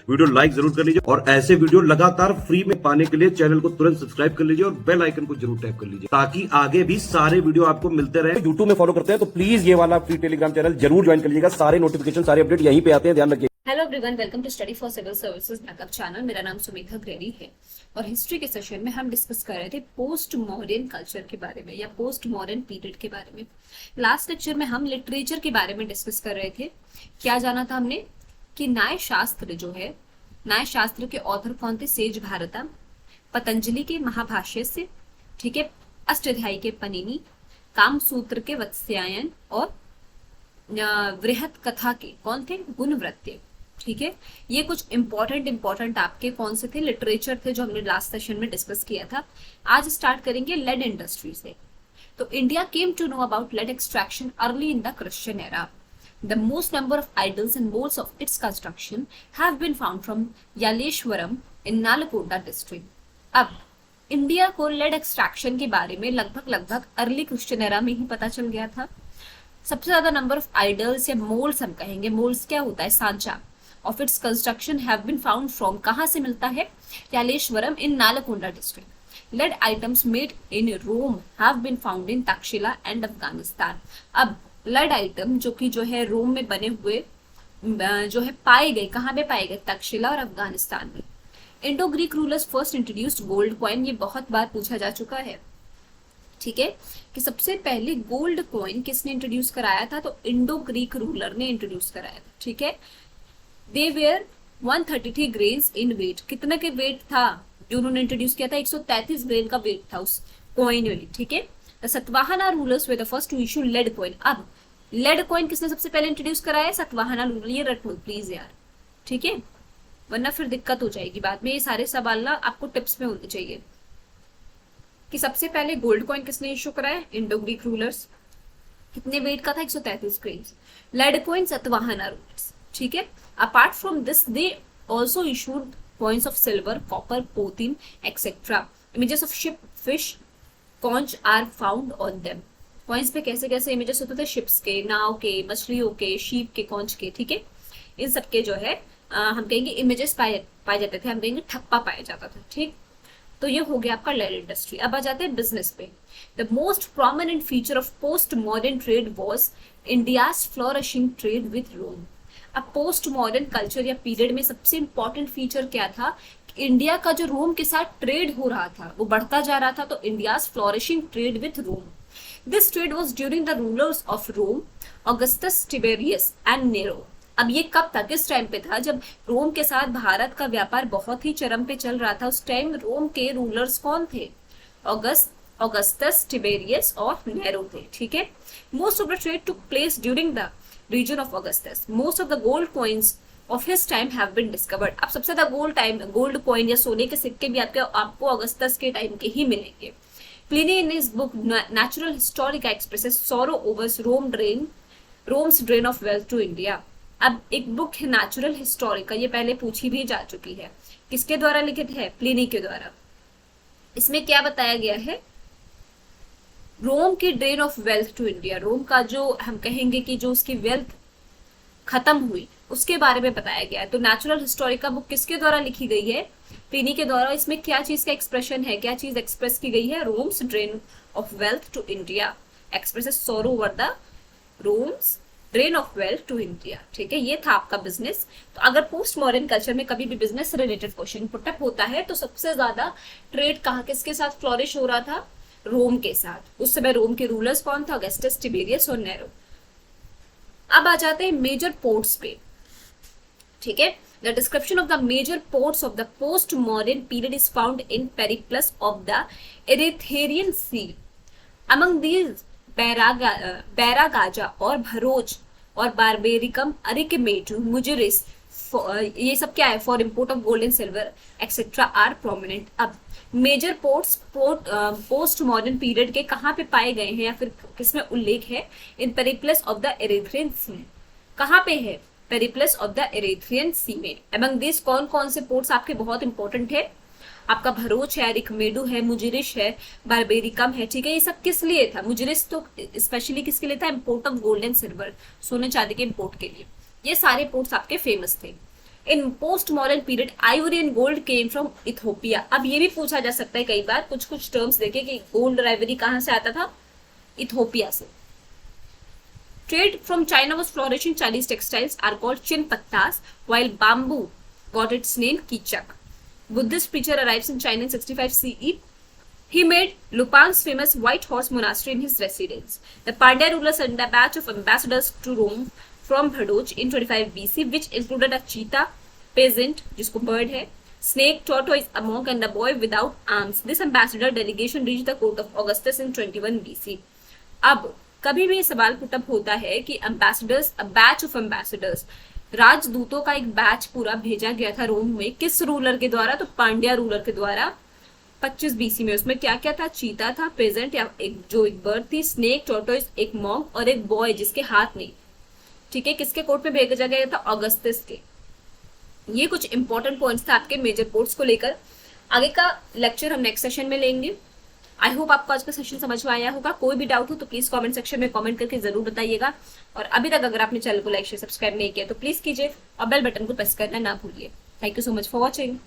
Video like जरूर कर लीजिए और ऐसे वीडियो लगातार फ्री में पाने के लिए चैनल को तुरंत सब्सक्राइब कर लीजिए और बेल आइकन को जरूर टैप कर लीजिए ताकि आगे भी सारे वीडियो आपको मिलते रहे। यूट्यूब में फॉलो करते हैं तो प्लीज ये वाला फ्री टेलीग्राम चैनल जरूर ज्वाइन कर लीजिएगा। सारे नोटिफिकेशन सारे अपडेट यहीं पे आते हैं, ध्यान रखिए। Hello everyone, welcome to study for civil services backup channel. मेरा नाम सुमेधा ग्रेडी है और हिस्ट्री के सेशन में हम डिस्कस कर रहे थे पोस्ट मॉडर्न कल्चर के बारे में या पोस्ट मॉडर्न पीरियड के बारे में। लास्ट लेक्चर में हम लिटरेचर के बारे में डिस्कस कर रहे थे। क्या जाना था हमने कि न्याय शास्त्र जो है, न्याय शास्त्र के ऑथर कौन थे? सेज भारता, पतंजलि के महाभाष्य से, ठीक है, अष्टाध्यायी के पनिनी, कामसूत्र के वत्स्यायन और वृहत कथा के कौन थे? गुणवृत्य। ठीक है, ये कुछ इंपॉर्टेंट आपके कौन से थे? लिटरेचर थे जो हमने लास्ट सेशन में डिस्कस किया था। आज स्टार्ट करेंगे लेड इंडस्ट्री से। तो India came to know about lead extraction early in the Christian era. The most number of idols and molds of its construction have been found from Yaleshwaram in Nalakonda district. अब India को lead extraction के बारे में लगभग early Christian era में ही पता चल गया था। सबसे ज्यादा नंबर ऑफ आइडल्स या मोल्ड्स, हम कहेंगे मोल्ड्स क्या होता है? सांचा of its construction have been found from, कहाँ से मिलता है? Yaleshwaram in Nalgonda district. Lead items made in Rome have been found in Taxila and Afghanistan. अब लेड आइटम जो है रोम में बने हुए जो है पाए गए, कहाँ पे पाए गए? तक्षशिला और अफगानिस्तान में। Indo Greek rulers first introduced gold coin, ये बहुत बार पूछा जा चुका है, ठीक है, कि सबसे पहले गोल्ड कॉइन किसने इंट्रोड्यूस कराया था? तो इंडो ग्रीक रूलर ने इंट्रोड्यूस कराया था, ठीक है। दे वेयर 133 ग्रेन्स इन वेट। कितने के वेट था जो उन्होंने इंट्रोड्यूस किया था? 133 ग्रेन का वेट था उस कॉइन में, ठीक है। The Satavahana rulers were the first to issue lead coin. अब लेड कॉइन किसने सबसे पहले इंट्रोड्यूस कराया? सतवाहना रूलर। ये रट लो प्लीज यार, ठीक है, वरना फिर दिक्कत हो जाएगी बाद में। ये सारे सवाल ना आपको टिप्स में होने चाहिए कि सबसे पहले गोल्ड कॉइन किसने इशू कराया? Indo Greek rulers. कितने वेट का था? 133 grains. Lead coin Satavahana rulers, ठीक है। Apart from this they also issued coins of silver, copper, potin etcetera. Images of ship, fish, conch are found on them. Coins पे कैसे कैसे images होते थे? शिप्स के, नाव के, मछलियों के, शीप के, कॉन्च के, ठीक है। इन सबके जो है हम कहेंगे इमेजेस पाए जाते थे, हम कहेंगे ठप्पा पाया जाता था, ठीक। तो ये हो गया आपका लेड इंडस्ट्री। अब आ जाते हैं बिजनेस पे। The most prominent feature of post modern trade was India's flourishing trade with Rome. अब पोस्ट मॉडर्न कल्चर या पीरियड में सबसे इंपॉर्टेंट फीचर क्या था? इंडिया का जो रोम के साथ ट्रेड हो रहा था वो बढ़ता जा रहा था। तो India's flourishing trade with Rome. This trade was during the rulers of Rome, Augustus, Tiberius and Nero. अब ये कब था, किस टाइम पे था? जब रोम के साथ भारत का व्यापार बहुत ही चरम पे चल रहा था। उस टाइम रोम के रूलर्स कौन थे? ऑगस्टस, टिबेरियस और नेरो थे, ठीक है। Most of the trade took place during the region of Augustus. Most of the gold coins of his time have been discovered. अब सबसे ज्यादा गोल्ड कॉइन या सोने के सिक्के भी आपको ऑगस्टस के टाइम के ही मिलेंगे। Pliny in his book natural historica expresses sorrow over Rome's drain of wealth to India. अब एक बुक है नेचुरल हिस्टोरिका, ये पहले पूछी भी जा चुकी है। किसके द्वारा लिखित है? प्लिनी के द्वारा। इसमें क्या बताया गया है? रोम की drain of wealth to India, Rome का जो हम कहेंगे कि जो उसकी वेल्थ खत्म हुई उसके बारे में बताया गया है। तो नेचुरल हिस्टोरिका बुक किसके द्वारा लिखी गई है? प्लिनी के द्वारा। इसमें क्या चीज का एक्सप्रेशन है, क्या चीज एक्सप्रेस की गई है? Rome's drain of wealth to India expresses sorrow over the Rome's drain of wealth to India, ठीक है। ये था आपका बिजनेस। तो अगर पोस्ट मॉडर्न कल्चर में कभी भी बिजनेस से रिलेटेड क्वेश्चन पुटअप होता है तो सबसे ज्यादा ट्रेड कहाँ किसके साथ फ्लोरिश हो रहा था? रोम के साथ। उस समय रोम के रूलर्स कौन था? ऑगस्टस, टिबेरियस और नेरो। अब आ जाते हैं मेजर पोर्ट्स पे, ठीक है। The description of the major ports of the post modern period is found in Periplus of the Erythraean Sea. Among these Barygaza और भरोच और बारबेरिकम, अरिकमेटू, मुजरिस, ये सब क्या है? For import of gold and silver etcetera are prominent. अब major ports post modern period के कहाँ पे पाए गए हैं या फिर किसमें उल्लेख है? इन पेरिप्लस ऑफ द एरिथ्रियन सी। कहाँ पे है? पेरिप्लस ऑफ द एरिथ्रियन सी में। अमंग दिस कौन कौन से पोर्ट्स आपके बहुत इंपॉर्टेंट है? आपका भरोच है, रिकमेडू है, मुजरिश है, बारबेरिकम है, ठीक है। ये सब किस लिए था? मुजरिस तो स्पेशली किसके लिए था? Import of gold and silver, सोने चांदी के इम्पोर्ट के लिए। ये सारे पोर्ट्स आपके फेमस थे। In post modern period ivory and gold came from Ethiopia. अब ये भी पूछा जा सकता है कई बार, कुछ टर्म्स देखे कि गोल्ड और आइवरी कहां से आता था, इथोपिया से। Trade from China was flourishing, Chinese textiles are called chinapattas, while bamboo got its name kichaka. Buddhist preacher arrives in China in 65 CE. He made Lupan's famous White Horse Monastery in his residence. The Pandya rulers sent a batch of ambassadors to Rome from Bhadoch in 25 BC, which included a cheetah, peasant, जिसको bird है, snake, tortoise, a monk, and a boy without arms. This ambassador delegation reached the court of Augustus in 21 BC. अब कभी भी ये सवाल put up होता है कि ambassadors, a batch of ambassadors, राजदूतों का एक बैच पूरा भेजा गया था रोम में, किस रूलर के द्वारा, तो पांड्या रूलर के द्वारा 25 बीसी में। उसमें क्या क्या था, चीता था, प्रेजेंट या एक बर्ड थी, स्नेक, टोर्टोइस, एक मॉन्क और एक बॉय जिसके हाथ नहीं। ठीक है, किसके कोर्ट में भेजा गया था, ऑगस्टस के। ये कुछ इंपॉर्टेंट पॉइंट्स थे आपके मेजर पोर्ट्स को लेकर। आगे का लेक्चर हम नेक्स्ट सेशन में लेंगे। आई होप आपको आज का सेशन समझ में आया होगा। कोई भी डाउट हो तो प्लीज कमेंट सेक्शन में कमेंट करके जरूर बताइएगा। और अभी तक अगर आपने चैनल को लाइक शेयर सब्सक्राइब नहीं किया तो प्लीज कीजिए और बेल बटन को प्रेस करना ना भूलिए। Thank you so much for watching.